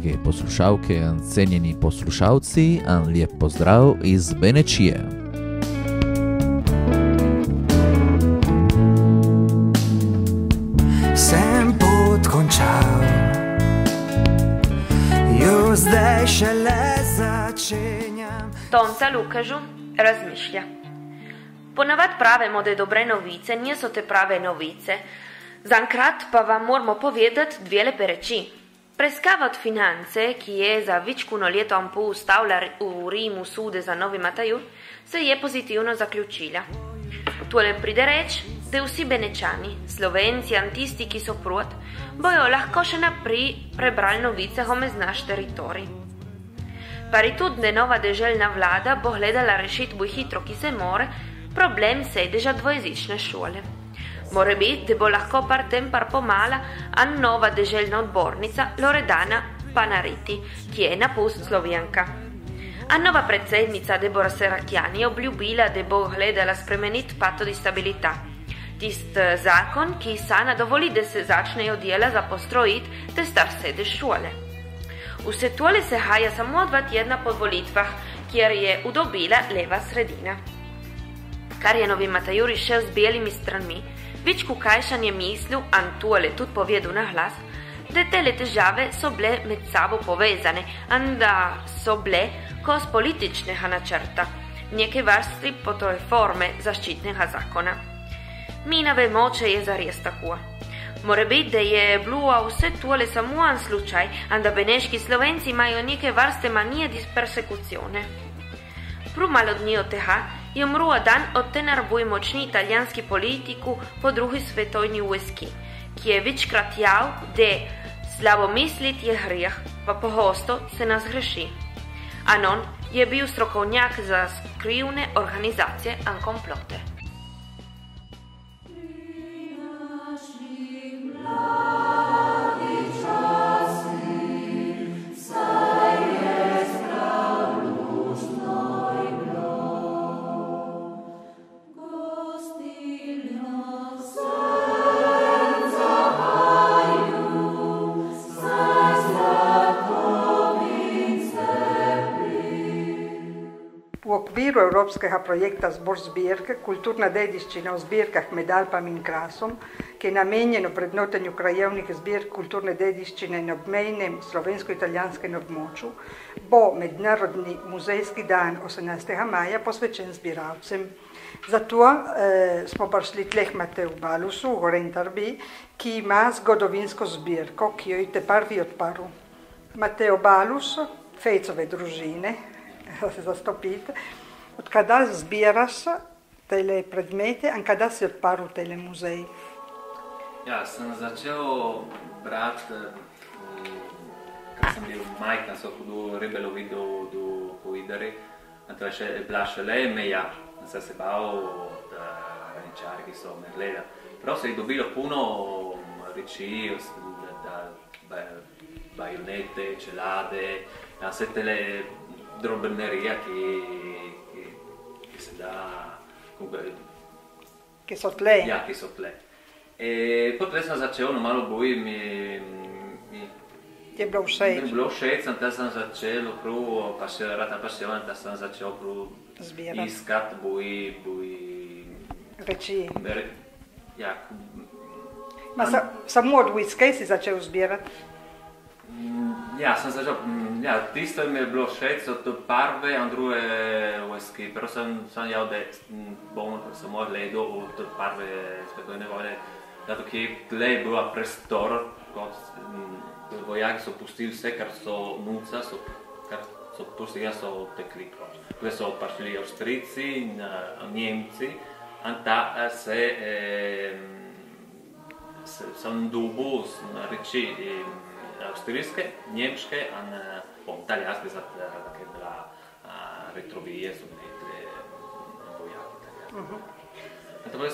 drage poslušalke in cenjeni poslušalci, en lep pozdrav iz Benečije. Sem pot končal, jo zdaj šele začenjam. Tonca Lukažu razmišlja. Ponavad pravimo, da dobre novice niso te prave novice. Zankrat pa vam moramo povedati dve lepe reči. Preiskava od finance, ki je za večkuno leto in pol stavila v Rimu sude za Novi Matajur, se je pozitivno zaključila. Tole pride reč, da vsi Benečani, Slovenci in tisti, ki so prot, bojo lahko še naprej prebrali novice o naš teritorij. Pari tudi, da nova deželna vlada bo gledala rešiti bolj hitro, ki se more, problem sedeža dvojezične šole. More biti, da bo lahko par tem par pomala a nova deželna odbornica Loredana Panariti, ki je napust Slovenka. A nova predsednica Debora Serracchiani je obljubila, da bo gledala spremeniti patto di stabilità. Tist zakon, ki sana dovoli, da se začnejo dela za postrojiti te star sedež šole. Vse tole se haja samo 2 tedna po volitvah, kjer je udobila leva sredina. Kar je Novi Matajur išel z belimi stranmi, več Kukajšan je mislil, in tole tudi povedal na glas, da tele težave so bile med sabo povezane in da so bile kos političnega načrta, neke vrsti reforme zaščitnega zakona. Mi ne vemo, če je zares tako. More biti, da je bilo vse tole samo en slučaj in da beneški Slovenci imajo neke vrste manije di persekucione. Prav malo dni od tega je umrl dan od te najbolj močni italijanski politiku po drugi svetovni vojski, ki je večkrat javil, da slabo misliti je grijeh, pa pogosto se nas greši. On je bil strokovnjak za skrivne organizacije in komplote. V okviru evropskega projekta Zbor zbirke kulturna dediščina v zbirkah med Alpami in Krasom, ki je namenjeno vrednotenju krajevnih zbirk kulturne dediščine na obmejnem slovensko-italijanskem območju, bo Mednarodni muzejski dan 18. maja posvečen zbiralcem. Zato smo prišli tleh Mateu Balusu v Gorentarbi, ki ima zgodovinsko zbirko, ki jo je prvi odprl. Mateo Balus, Fejcove družine, se zastopite, od kada zbiraš tele predmete in kada si odprl tele muzej? Ja, sem začel brati, kad sem bil majhna, so hodil ribe loviti do Idri, in to je bila šele meja, in sem se bal od graničarjev, ki so me gledali. Prav se je dobilo puno reči, bajonete, čelade, vse tele drobnerija, ki se da... Ki so tle. Ja, ki so tle. Potem sem začel, no malo bolj Ti je bilo všeč? Mi je bilo všeč, in da sem začel rad apasiovan, da sem začel iskati bolj... Reči. Ja. Samo od whisky si začel zbirati? Ja, sem začel, tisto mi je bilo všeč, od prve in druge vojske. Prvo sem javil, da bom samo gledal od prve svetovne vojne, zato ki tle je bil prostor, kot vojaki so pustili vse, kar so nuca, kar so pustili, so tekli. Tukaj so prišli Avstrijci in Nemci, in ta sem dobil reči avstrijske, njemške in italijanske, tako je bila retrovije, so bili vojaki. Tako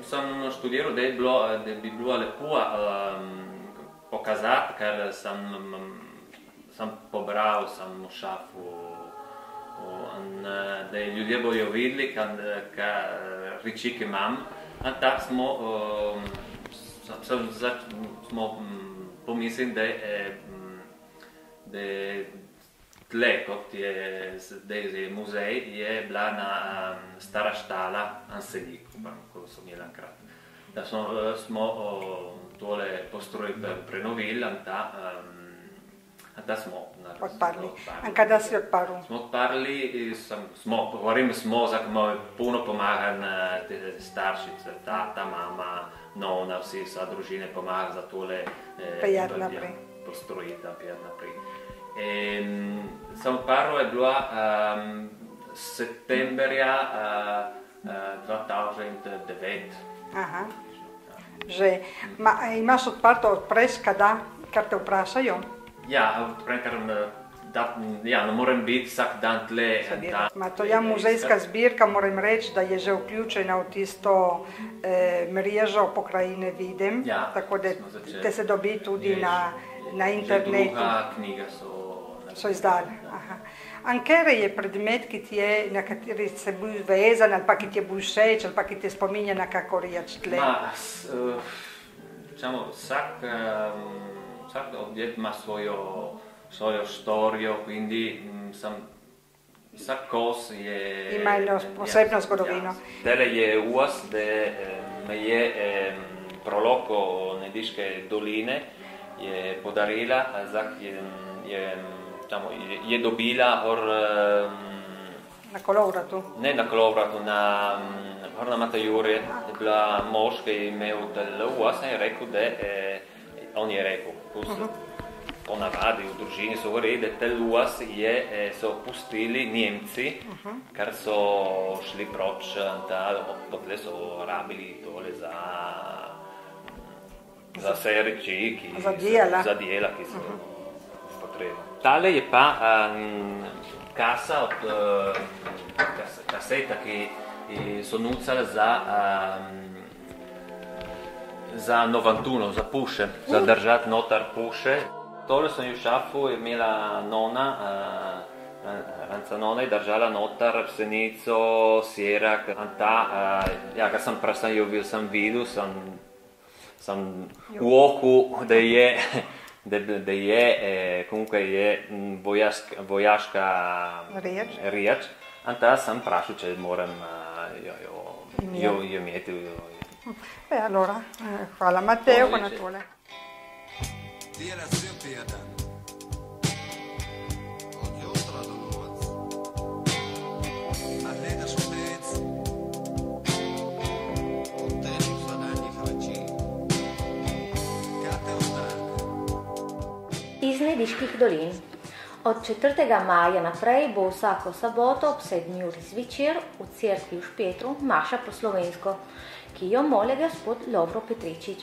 sem študiral, da bi bilo lepo pokazati, ker sem pobral, sem v šafu, da ljudje bojo videli, kaj reči, ki imam. In tako smo pomislili, da tle, kot je zdaj muzej, je bila na stara štala Ansenik, ko so imeli enkrat. Da smo tole prenovili, da smo odparli. A kada si odparil? Smo odparli, govorim smo, zato imamo puno pomagan te staršice, tata, mama, nona, vsa družina pomaga za tole postrojiti, pejati naprej. Sam odparil je bila septemberja 2009. Aha. Že imaš odprto odpreš, kada, kar te vprašajo? Ja, ne morem biti vsak dan tle. Tvoja muzejska zbirka, moram reči, da je že vključena v tisto mrežo pokrajine Vidim, tako da te se dobi tudi na internetu. Druga knjiga so izdali. Katere je predmet, na kateri se bil vezan, ali pa ki ti je bil všeč, ali pa ki te spominja na kako reč tle? Vsak objekt ima svojo storijo, quindi vsak kos ima eno posebno zgodovino. Tele je uas, da me je prolog Nediške doline je podarila, je dobila na Kolovratu. Ne na Kolovratu, na Matajuri je bila mož, ki je imel tele uas in je rekel, da on je rekel, po navadi v družini so govorili, da tel uas so pustili Njemci, ker so šli proč, potle so rabili tole za vse reči, za dijela, ki so potrebni. Tale je pa kaseta, ki so nucala za Novantuno, za puše, za držati notar puše. Tole sem v šafu imela nona, ranca nona je držala notar psenico, sjerak, kad sem jo videl, sem v oku, da je comunque je vojaška riječ, anta sem vprašal, če moram jo imeti. Allora, hvala Matteo con tole. Iz Nediških dolin. Od 4. maja naprej bo vsako soboto ob 7. uri zvečer v cerkvi v Špetru maša po slovensko, ki jo moli gospod Lovro Petričič.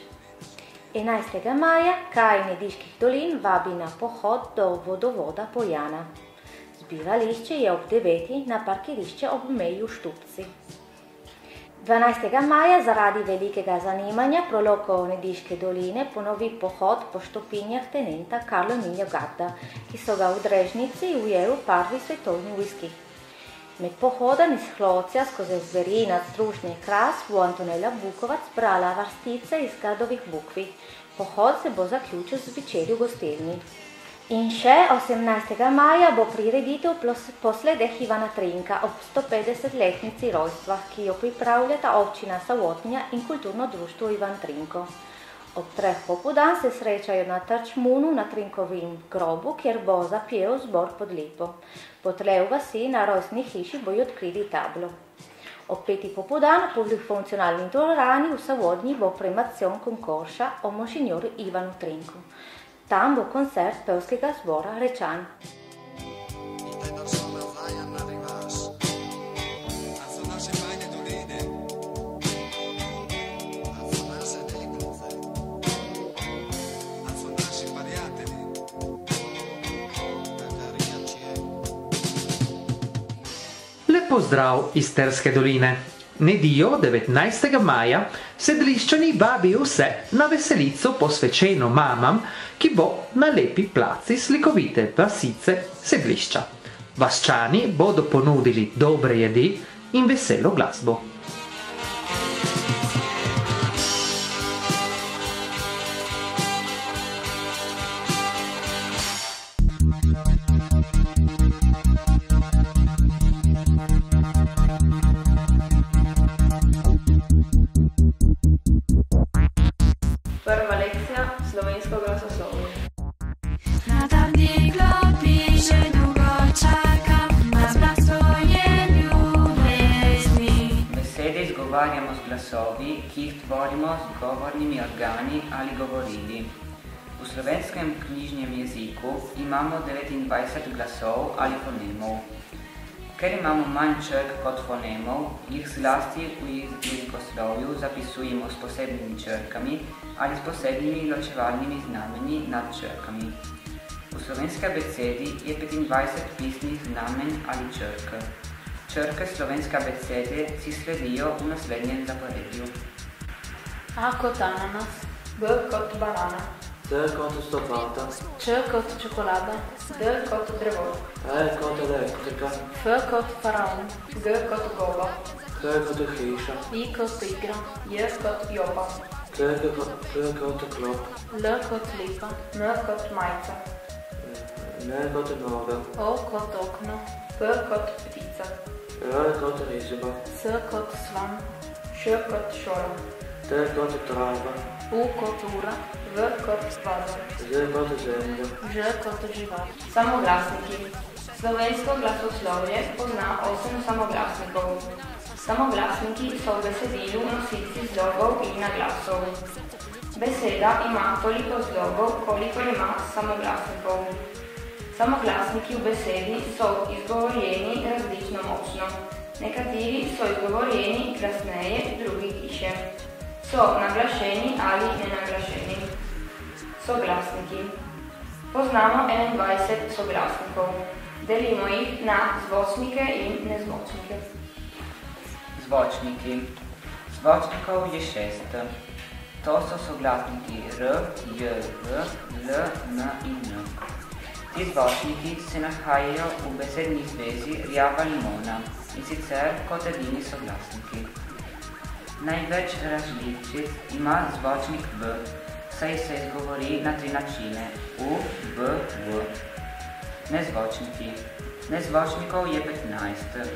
11. maja kraj Nediških dolin vabi na pohod do vodovoda Pojana. Zbirališče je ob 9. na parkirišče ob meji v Štupci. 12. maja zaradi velikega zanimanja prologov Nediške doline ponovi pohod po štopinjah tenenta Carlo Emilio Gatta, ki so ga v Drežnici ujeli v prvi svetovni vojski. Med pohodom iz Hlocja skozi Zverinac, Stružne, Kras bo Antonella Bukovac brala vrstice iz Gradovih bukvi. Pohod se bo zaključil z večerjo v gostilni. In še 18. maja bo prireditev posledeh Ivana Trinka ob 150-letnici rojstva, ki jo pripravljata občina Savotnja in kulturno društvo Ivan Trinko. Ob 3. popoldan se srečajo na Trčmunu na Trinkovem grobu, kjer bo zapel zbor pod lipo. Potlej v vasi na rojstni hiši bojo odkrili tablo. Ob 5. popoldan v polifunkcionalni dvorani v Savotnji bo premacion konkursa o monsignoru Ivanu Trinku. Tam bo koncert pevskega zbora Rečan. Lep pozdrav iz Terske doline. Nedeljo 19. maja Sedliščani vabijo vse na veselico posvečeno mamam, ki bo na lepi placi slikovite vasice Sedlišča. Vasčani bodo ponudili dobre jedi in veselo glasbo. izgovarjamo z glasovi, ki jih tvorimo z govornimi organi ali govorili. V slovenskem knjižnem jeziku imamo 29 glasov ali fonemov. Ker imamo manj črk kot fonemov, jih zlasti v jezikoslovju zapisujemo s posebnimi črkami ali s posebnimi ločevalnimi znamenji nad črkami. V slovenski abecedi je 25 pisnih znamen ali črk. Črke slovenske abecede si sledijo v naslednjem zaporedju. A kot ananas, B kot banana, C kot stopata, Č kot čokolada, D kot drevo, E kot elektrika, F kot faraon, G kot goba, H kot hiša, I kot igra, J kot jopa, K kot klop, L kot lipa, N kot majca, N kot noga, O kot okno, P kot ptica, R kot riba, S kot svan, Š kot šola, T kot trava, U kot ura, V kot vaza, Z kot zemlja, Ž kot žival. Samoglasniki. Slovensko glasoslovje pozna 8 samoglasnikov. Samoglasniki so v besedilu nosilci zlogov in naglasov. Beseda ima toliko zlogov, kolikor ima samoglasnikov. Samoglasniki v besedi so izgovorjeni različno močno. Nekateri so izgovorjeni glasneje, drugi tiše. So naglašeni ali nenaglašeni. Soglasniki. Poznamo 21 soglasnikov. Delimo jih na zvočnike in nezvočnike. Zvočniki. Zvočnikov je 6. To so soglasniki R, J, V, L, N in N. Ti zvočniki se nahajajo v besedni zvezi rjava limona, in sicer kot edini soglasniki. Največ različic ima zvočnik V, saj se izgovori na 3 načine: U, V, V. Nezvočniki. Nezvočnikov je 15.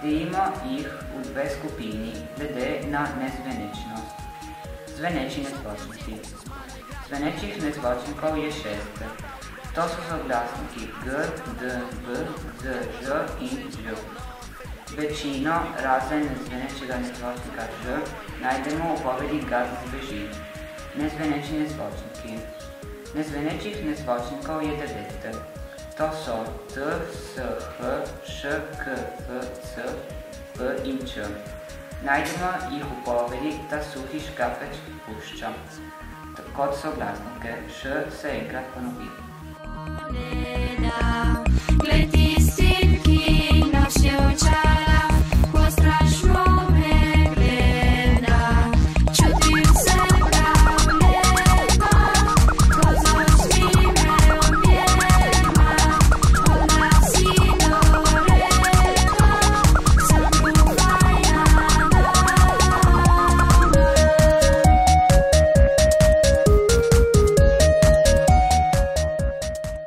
Delimo jih v 2 skupini, glede na nezvenečnost. Zveneči nezvočniki. Zvenečih nezvočnikov je 6. To so soglasniki G, D, B, Z, Ž in Ž. Večino, razen zvenečega nezvočnika Ž, najdemo v povedi ga zbeži. Nezveneči nezvočniki. Nezvenečih nezvočnikov je 9. To so T, S, H, Š, K, F, C, P in Č. Najdemo jih v povedi ta suhi škapeč pušča. Kot soglasnike Š se enkrat ponovi.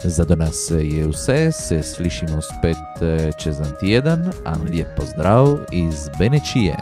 Za danas je vse, se slišimo spet čez en teden, a lijep pozdrav iz Benečije.